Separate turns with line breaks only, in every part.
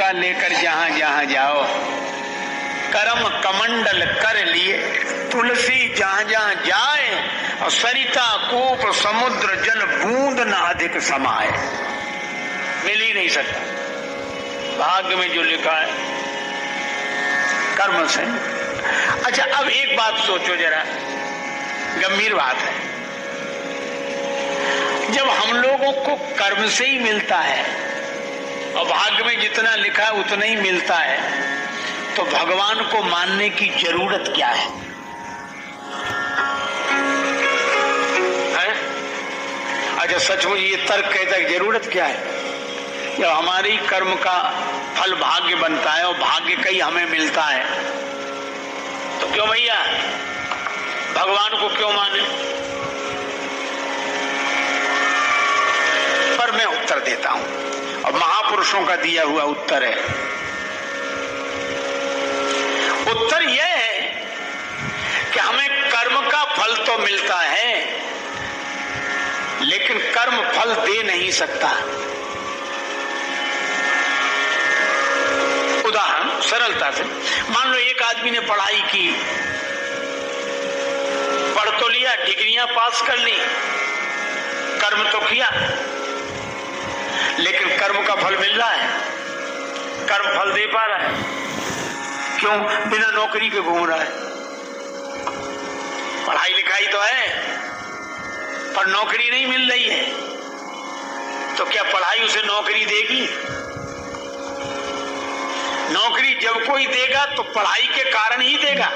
का लेकर जहां जहां जाओ, करम कमंडल कर लिए तुलसी जहां जहां जाए, और सरिता कूप समुद्र जल बूंद न अधिक समाए। मिल ही नहीं सकता, भाग्य में जो लिखा है कर्म से। अच्छा, अब एक बात सोचो जरा, गंभीर बात है। जब हम लोगों को कर्म से ही मिलता है और भाग्य में जितना लिखा है उतना ही मिलता है, तो भगवान को मानने की जरूरत क्या है? अच्छा, सचमुच ये तर्क कहता है जरूरत क्या है? जब हमारी कर्म का फल भाग्य बनता है और भाग्य का ही हमें मिलता है, तो क्यों भैया भगवान को क्यों माने? पर मैं उत्तर देता हूं, और महापुरुषों का दिया हुआ उत्तर है। उत्तर यह है कि हमें कर्म का फल तो मिलता है, लेकिन कर्म फल दे नहीं सकता। उदाहरण सरलता से, मान लो एक आदमी ने पढ़ाई की, पढ़ तो लिया, डिग्रियां पास कर ली, कर्म तो किया, लेकिन कर्म का फल मिल रहा है? कर्म फल दे पा रहा है? क्यों? बिना नौकरी के घूम रहा है। पढ़ाई लिखाई तो है पर नौकरी नहीं मिल रही है, तो क्या पढ़ाई उसे नौकरी देगी? नौकरी जब कोई देगा तो पढ़ाई के कारण ही देगा।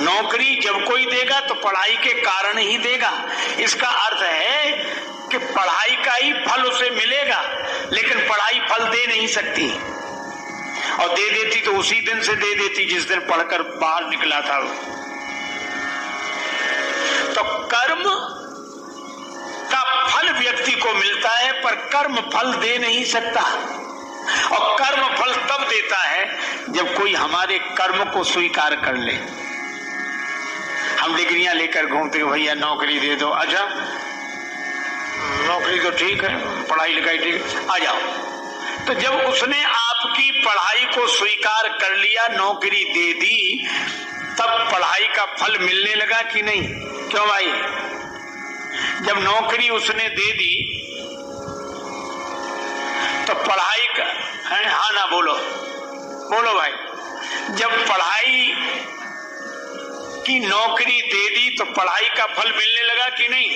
नौकरी जब कोई देगा तो पढ़ाई के कारण ही देगा। इसका अर्थ है कि पढ़ाई का ही फल उसे मिलेगा, लेकिन पढ़ाई फल दे नहीं सकती। और दे देती तो उसी दिन से दे देती जिस दिन पढ़कर बाहर निकला था। तो कर्म का फल व्यक्ति को मिलता है, पर कर्म फल दे नहीं सकता। और कर्म फल तब देता है जब कोई हमारे कर्म को स्वीकार कर ले। हम डिग्रियां लेकर घूमते हैं, भैया नौकरी दे दो। अच्छा, नौकरी तो ठीक है, पढ़ाई लिखाई ठीक है, आ जाओ। तो जब उसने आपकी पढ़ाई को स्वीकार कर लिया, नौकरी दे दी, तब पढ़ाई का फल मिलने लगा कि नहीं? क्यों भाई? जब नौकरी उसने दे दी तो पढ़ाई का है, हाँ ना बोलो, बोलो भाई। जब पढ़ाई की नौकरी दे दी तो पढ़ाई का फल मिलने लगा कि नहीं?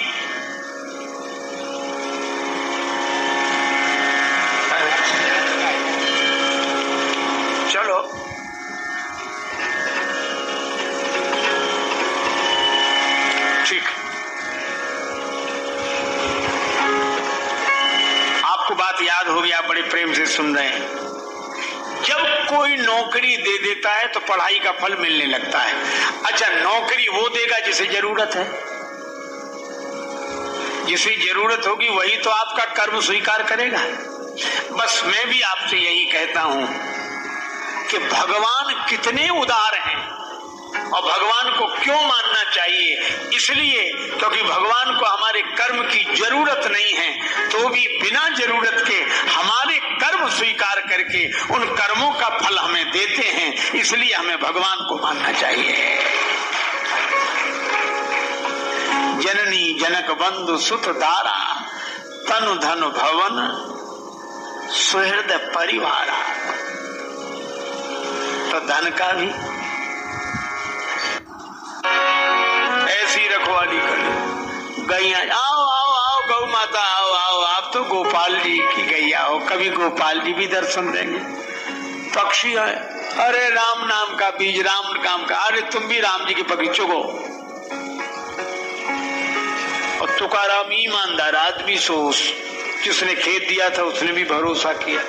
चलो, ठीक, आपको बात याद होगी, आप बड़े प्रेम से सुन रहे हैं। जब कोई नौकरी दे देता है तो पढ़ाई का फल मिलने लगता है। अच्छा, नौकरी वो देगा जिसे जरूरत है। जिसे जरूरत होगी वही तो आपका कर्म स्वीकार करेगा। बस मैं भी आपसे यही कहता हूं कि भगवान कितने उदार हैं और भगवान को क्यों मानना चाहिए? इसलिए क्योंकि भगवान को हमारे कर्म की जरूरत नहीं है, तो भी बिना जरूरत के हमारे कर्म स्वीकार करके उन कर्मों का फल हमें देते हैं। इसलिए हमें भगवान को मानना चाहिए। जननी जनक बंधु सुत दारा, तनु धन भवन सुहृद परिवारा। तो धन का भी ऐसी रखवाली करो। गैया आओ आओ आओ, गौ माता आओ आओ, आप तो गोपाल जी की गैया हो, कभी गोपाल जी भी दर्शन देंगे। पक्षी है, अरे राम नाम का बीज, राम नाम का, अरे तुम भी राम जी के पक्षी चुगो। और तुकाराम ईमानदार आदमी सोच, जिसने खेत दिया था उसने भी भरोसा किया,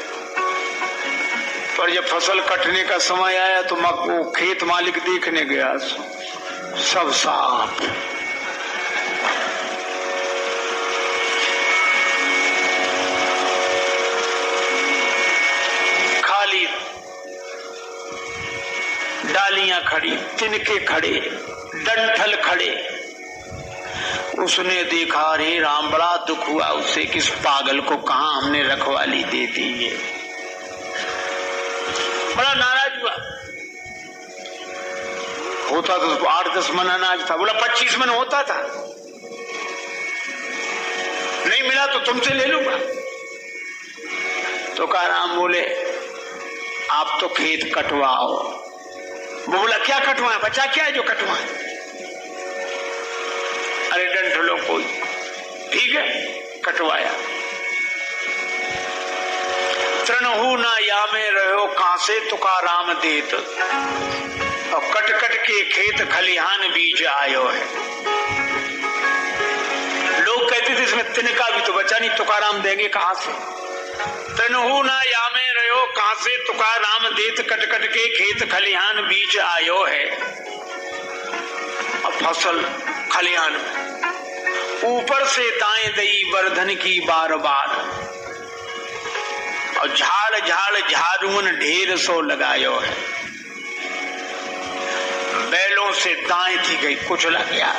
पर जब फसल कटने का समय आया तो वो खेत मालिक देखने गया, सब साफ। खाली डालियां खड़ी, तिनके खड़े, डंठल खड़े। उसने देखा, अरे राम, बड़ा दुख हुआ उसे, किस पागल को कहां हमने रखवाली दे दी है। बड़ा नाराज हुआ। होता तो 8-10 मन अनाज था, बोला 25 मन होता था, नहीं मिला तो तुमसे ले लूंगा। तुकाराम बोले आप तो खेत कटवाओ। वो बोला क्या कटवाए, बचा क्या है जो कटवाए? अरे डंठ लो कोई, ठीक है कटवाया। तृणहु ना या में रहो कहां से तुकाराम देत, और कट कट के खेत खलिहान बीज आयो है। लोग कहते थे इसमें तिनका भी तो बचा नहीं, तुकाराम देंगे कहां से? तृणहु ना या में रहो कहां से तुकाराम देत, कट कट के खेत खलिहान बीज आयो है। अब फसल खलिहान ऊपर से दाएं दई वर्धन की बार बार, और झाड़ झाड़ झाड़ून ढेर सो लगायो है। बैलों से दाएं थी गई, कुचला गया,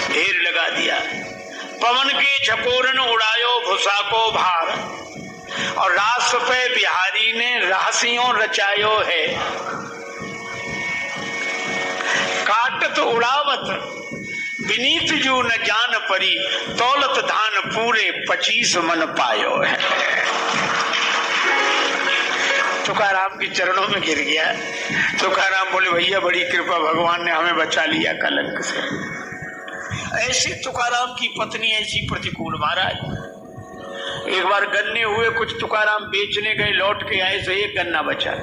ढेर लगा दिया। पवन के झकोरन उड़ायो भूसा को भार, और रास पे बिहारी ने रहसियों रचायो है। काटत उड़ावत विनीत जो न जान परी, दौलत धान पूरे 25 मन पायो है। तुकाराम के चरणों में गिर गया। तुकाराम बोले भैया बड़ी कृपा, भगवान ने हमें बचा लिया कलंक से। ऐसी तुकाराम की पत्नी ऐसी प्रतिकूल। महाराज एक बार गन्ने हुए, कुछ तुकाराम बेचने गए, लौट के आए, से एक गन्ना बचा।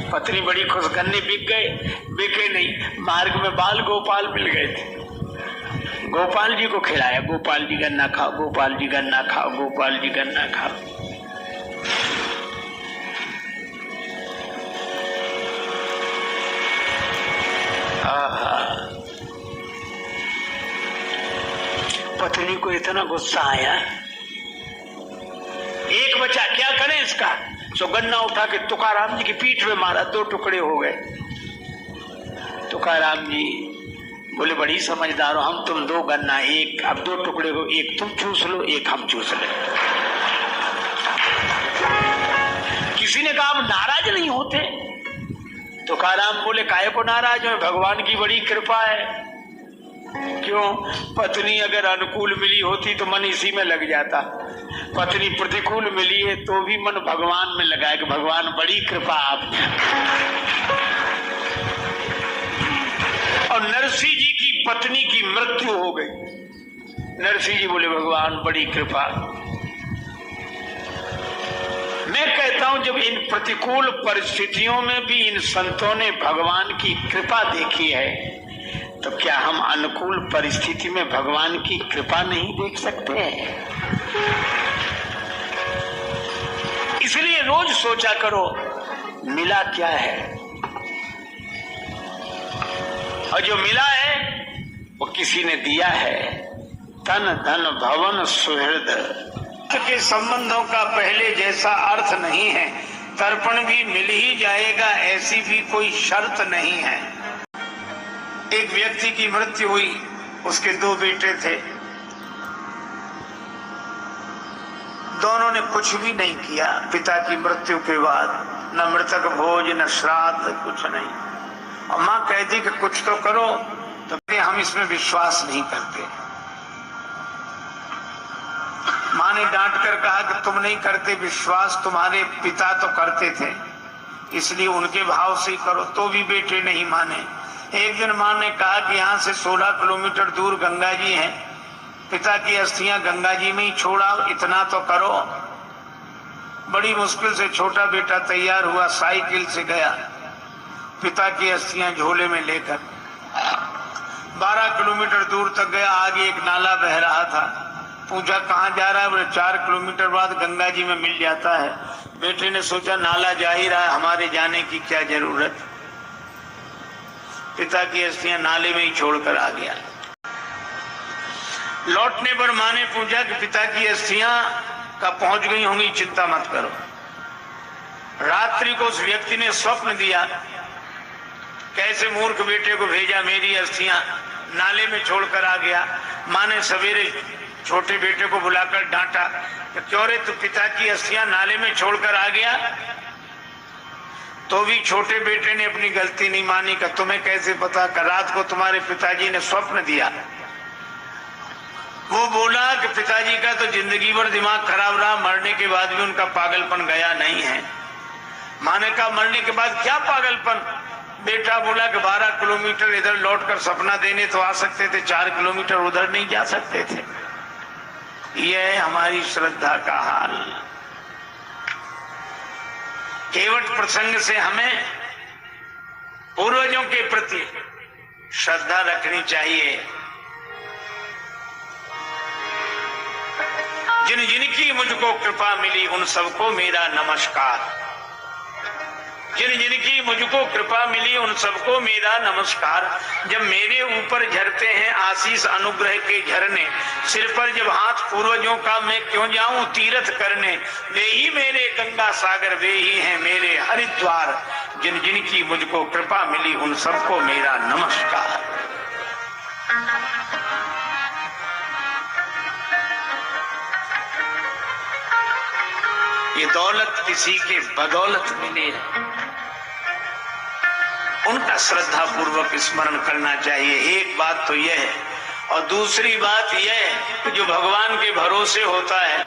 पत्नी बड़ी खुश, गन्ने बिक गए, बिके नहीं, मार्ग में बाल गोपाल मिल गए थे। गोपाल जी को खिलाया, गोपाल जी गन्ना खाओ, गोपाल जी गन्ना खाओ, गोपाल जी गन्ना खाओ। पत्नी को इतना गुस्सा आया, एक बचा, क्या करें इसका? सो गन्ना उठा के तुकाराम जी की पीठ में मारा, 2 टुकड़े हो गए। तुकाराम जी बोले बड़ी समझदार हो, हम तुम 2 गन्ना, एक अब 2 टुकड़े हो, एक तुम चूस लो, एक हम चूस ले। किसी ने कहा आप नाराज नहीं होते? तुकाराम बोले काहे को नाराज हो, भगवान की बड़ी कृपा है। क्यों? पत्नी अगर अनुकूल मिली होती तो मन इसी में लग जाता, पत्नी प्रतिकूल मिली है तो भी मन भगवान में लगा है कि भगवान बड़ी कृपा आप। और नरसिंह जी की पत्नी की मृत्यु हो गई। नरसिंह जी बोले भगवान बड़ी कृपा। मैं कहता हूं जब इन प्रतिकूल परिस्थितियों में भी इन संतों ने भगवान की कृपा देखी है, तो क्या हम अनुकूल परिस्थिति में भगवान की कृपा नहीं देख सकते हैं? इसलिए रोज सोचा करो मिला क्या है, और जो मिला है वो किसी ने दिया है। तन धन भवन सुहृद के संबंधों का पहले जैसा अर्थ नहीं है, तर्पण भी मिल ही जाएगा ऐसी भी कोई शर्त नहीं है। एक व्यक्ति की मृत्यु हुई, उसके 2 बेटे थे, दोनों ने कुछ भी नहीं किया। पिता की मृत्यु के बाद न मृतक भोज न श्राद्ध, कुछ नहीं। और मां कहती कि कुछ तो करो, तो हम इसमें विश्वास नहीं करते। मां ने डांट कर कहा कि तुम नहीं करते विश्वास, तुम्हारे पिता तो करते थे, इसलिए उनके भाव से ही करो। तो भी बेटे नहीं माने। एक दिन मां ने कहा कि यहाँ से 16 किलोमीटर दूर गंगा जी है, पिता की अस्थियां गंगा जी में ही छोड़ा, इतना तो करो। बड़ी मुश्किल से छोटा बेटा तैयार हुआ, साइकिल से गया, पिता की अस्थियां झोले में लेकर 12 किलोमीटर दूर तक गया। आगे एक नाला बह रहा था, पूछा कहाँ जा रहा है? बोले 4 किलोमीटर बाद गंगा जी में मिल जाता है। बेटे ने सोचा नाला जा ही रहा है, हमारे जाने की क्या जरूरत। पिता की अस्थियां नाले में ही छोड़कर आ गया। लौटने पर मां ने पूछा कि पिता की अस्थियां का पहुंच गई होंगी, चिंता मत करो। रात्रि को उस व्यक्ति ने स्वप्न दिया, कैसे मूर्ख बेटे को भेजा, मेरी अस्थियां नाले में छोड़कर आ गया। मां ने सवेरे छोटे बेटे को बुलाकर डांटा कि क्यों रे तू पिता की अस्थियां नाले में छोड़कर आ गया। तो भी छोटे बेटे ने अपनी गलती नहीं मानी कि तुम्हें कैसे पता कि रात को तुम्हारे पिताजी ने स्वप्न दिया। वो बोला कि पिताजी का तो जिंदगी भर दिमाग खराब रहा, मरने के बाद भी उनका पागलपन गया नहीं है। माँ ने कहा मरने के बाद क्या पागलपन। बेटा बोला कि 12 किलोमीटर इधर लौटकर सपना देने तो आ सकते थे, 4 किलोमीटर उधर नहीं जा सकते थे। यह है हमारी श्रद्धा का हाल। केवट प्रसंग से हमें पूर्वजों के प्रति श्रद्धा रखनी चाहिए। जिन जिनकी मुझको कृपा मिली उन सबको मेरा नमस्कार। जिन जिनकी मुझको कृपा मिली उन सबको मेरा नमस्कार। जब मेरे ऊपर झरते हैं आशीष अनुग्रह के झरने, सिर पर जब हाथ पूर्वजों का मैं क्यों जाऊं तीर्थ करने। वे ही मेरे गंगा सागर, वे ही हैं मेरे हरिद्वार। जिन जिनकी मुझको कृपा मिली उन सबको मेरा नमस्कार। ये दौलत किसी के बदौलत मिली है, उनका श्रद्धा पूर्वक स्मरण करना चाहिए। एक बात तो यह है, और दूसरी बात यह है कि जो भगवान के भरोसे होता है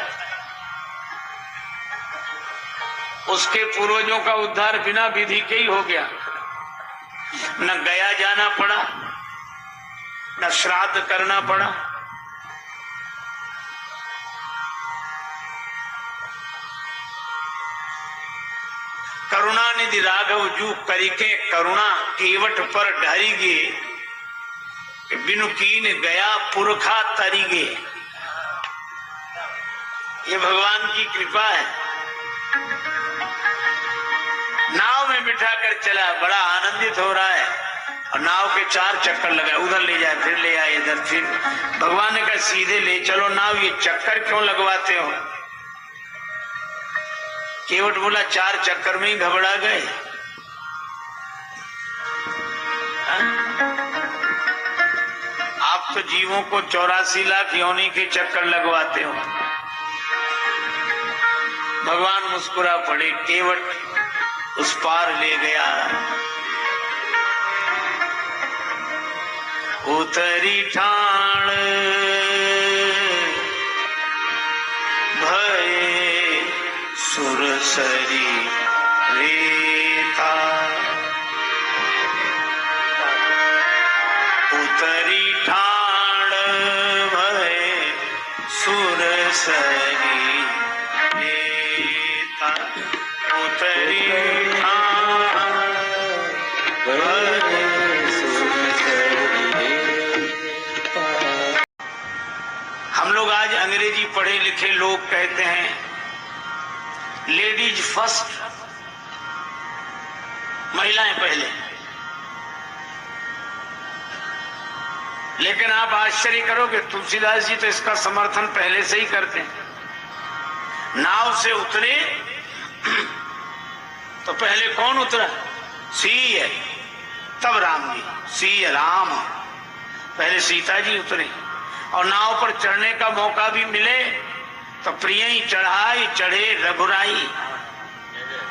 उसके पूर्वजों का उद्धार बिना विधि के ही हो गया। न गया जाना पड़ा, न श्राद्ध करना पड़ा। करुणा निधि राघव जू करिके करुणा केवट पर ढरिगे, बिनु कीन गया पुरखा तरिगे। ये भगवान की कृपा है। नाव में बिठाकर चला, बड़ा आनंदित हो रहा है और नाव के 4 चक्कर लगाए, उधर ले जाए फिर ले आए इधर फिर। भगवान ने कहा सीधे ले चलो नाव, ये चक्कर क्यों लगवाते हो। केवट बोला 4 चक्कर में ही घबरा गए। आप तो जीवों को 84 लाख योनि के चक्कर लगवाते हो। भगवान मुस्कुरा पड़े, केवट उस पार ले गया। उतरी ठाण भये सुरसरी रेता, उतरी ठाण भये सुरसरी रेता, उतरी ठाण भये सुरसरी रेता। हम लोग आज अंग्रेजी पढ़े लिखे लोग कहते हैं लेडीज फर्स्ट, महिलाएं पहले। लेकिन आप आश्चर्य करोगे तुलसीदास जी तो इसका समर्थन पहले से ही करते हैं। नाव से उतरे तो पहले कौन उतरा, सी है, तब राम जी, सी है राम, पहले सीता जी उतरे। और नाव पर चढ़ने का मौका भी मिले तो प्रिय ही चढ़ाई चढ़े रघुराई,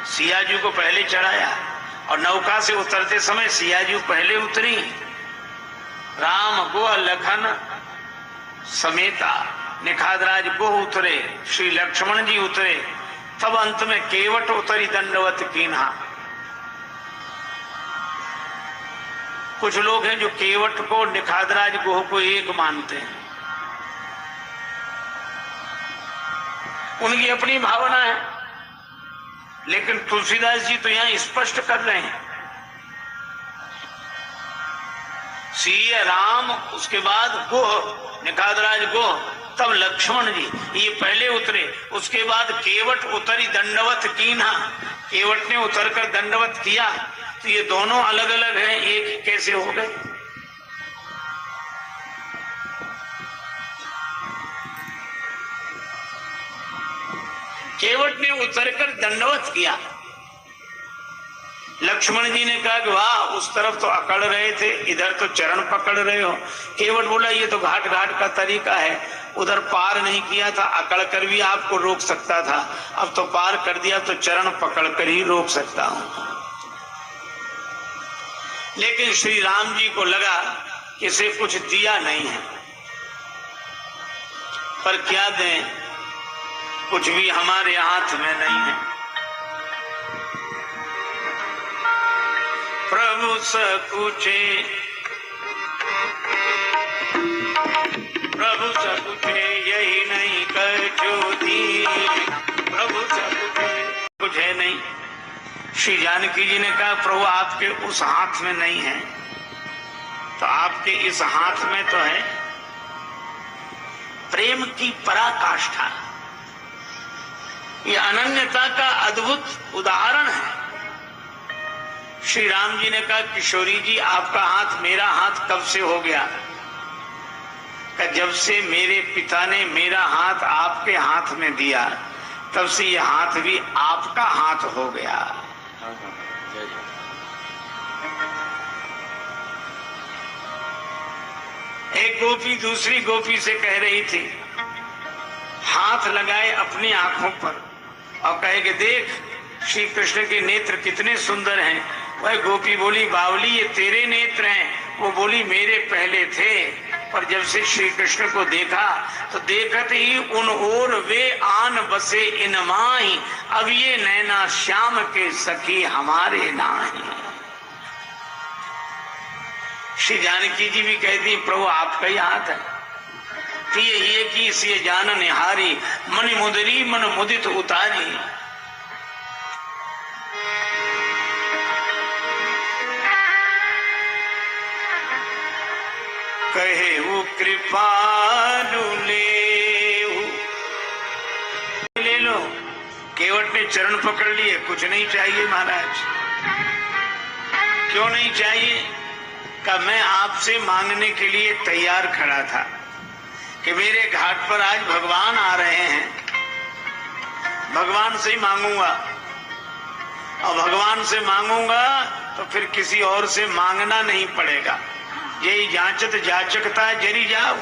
सियाजू को पहले चढ़ाया। और नौका से उतरते समय सियाजू पहले उतरी। राम गो लखन समेता, निखादराज गो उतरे, श्री लक्ष्मण जी उतरे, तब अंत में केवट उतरी दंडवत कीन्हा। कुछ लोग हैं जो केवट को निखादराज गोह को एक मानते हैं, उनकी अपनी भावना है। लेकिन तुलसीदास जी तो यहां स्पष्ट कर रहे हैं, सीय राम, उसके बाद गोह, निखादराज गोह, तब लक्ष्मण जी, ये पहले उतरे। उसके बाद केवट उतरी दंडवत कीन्हा, केवट ने उतरकर दंडवत किया। तो ये दोनों अलग अलग हैं, एक कैसे हो गए। केवट ने उतरकर दंडवत किया। लक्ष्मण जी ने कहा कि वाह, उस तरफ तो अकड़ रहे थे, इधर तो चरण पकड़ रहे हो। केवट बोला ये तो घाट घाट का तरीका है, उधर पार नहीं किया था, अकड़ कर भी आपको रोक सकता था, अब तो पार कर दिया तो चरण पकड़ कर ही रोक सकता हूं। लेकिन श्री राम जी को लगा कि इसे कुछ दिया नहीं है, पर क्या दें, कुछ भी हमारे हाथ में नहीं है। प्रभु सकुचे, प्रभु सकुचे यही नहीं कर जो दी, प्रभु सकुचे कुछ है नहीं। श्री जानकी जी ने कहा प्रभु आपके उस हाथ में नहीं है, तो आपके इस हाथ में तो है प्रेम की पराकाष्ठा। ये अनन्यता का अद्भुत उदाहरण है। श्री राम जी ने कहा किशोरी जी आपका हाथ मेरा हाथ कब से हो गया? जब से मेरे पिता ने मेरा हाथ आपके हाथ में दिया तब से यह हाथ भी आपका हाथ हो गया। एक गोपी दूसरी गोपी से कह रही थी, हाथ लगाए अपनी आंखों पर और कहे कि देख श्री कृष्ण के नेत्र कितने सुंदर हैं। वह गोपी बोली बावली ये तेरे नेत्र हैं। वो बोली मेरे पहले थे, पर जब से श्री कृष्ण को देखा तो देखत ही उन ओर वे आन बसे इन माही, अब ये नैना श्याम के सखी हमारे नाही। श्री जानकी जी भी कहती प्रभु आपका ही हाथ है। ये की सिय जान निहारी, मन मुदरी मन मुदित उतारी। कहे वो कृपालु ले लो। केवट ने चरण पकड़ लिए, कुछ नहीं चाहिए महाराज। क्यों नहीं चाहिए? का मैं आपसे मांगने के लिए तैयार खड़ा था कि मेरे घाट पर आज भगवान आ रहे हैं, भगवान से ही मांगूंगा, और भगवान से मांगूंगा तो फिर किसी और से मांगना नहीं पड़ेगा। यही जांचत जाचकता जरी जाओ।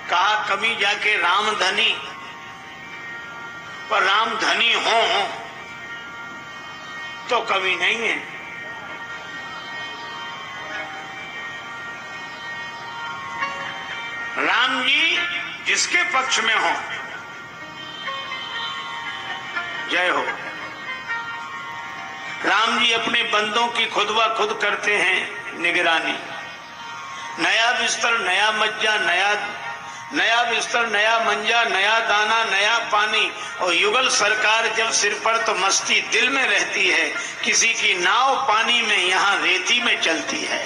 कहा कभी जाके राम धनी, पर राम धनी हो तो कभी नहीं है। राम जी जिसके पक्ष में हो, जय हो। राम जी अपने बंदों की खुद व खुद करते हैं निगरानी। नया बिस्तर नया मज्जा, नया बिस्तर नया मंजा, नया दाना नया पानी, और युगल सरकार जब सिर पर तो मस्ती दिल में रहती है। किसी की नाव पानी में, यहाँ रेती में चलती है।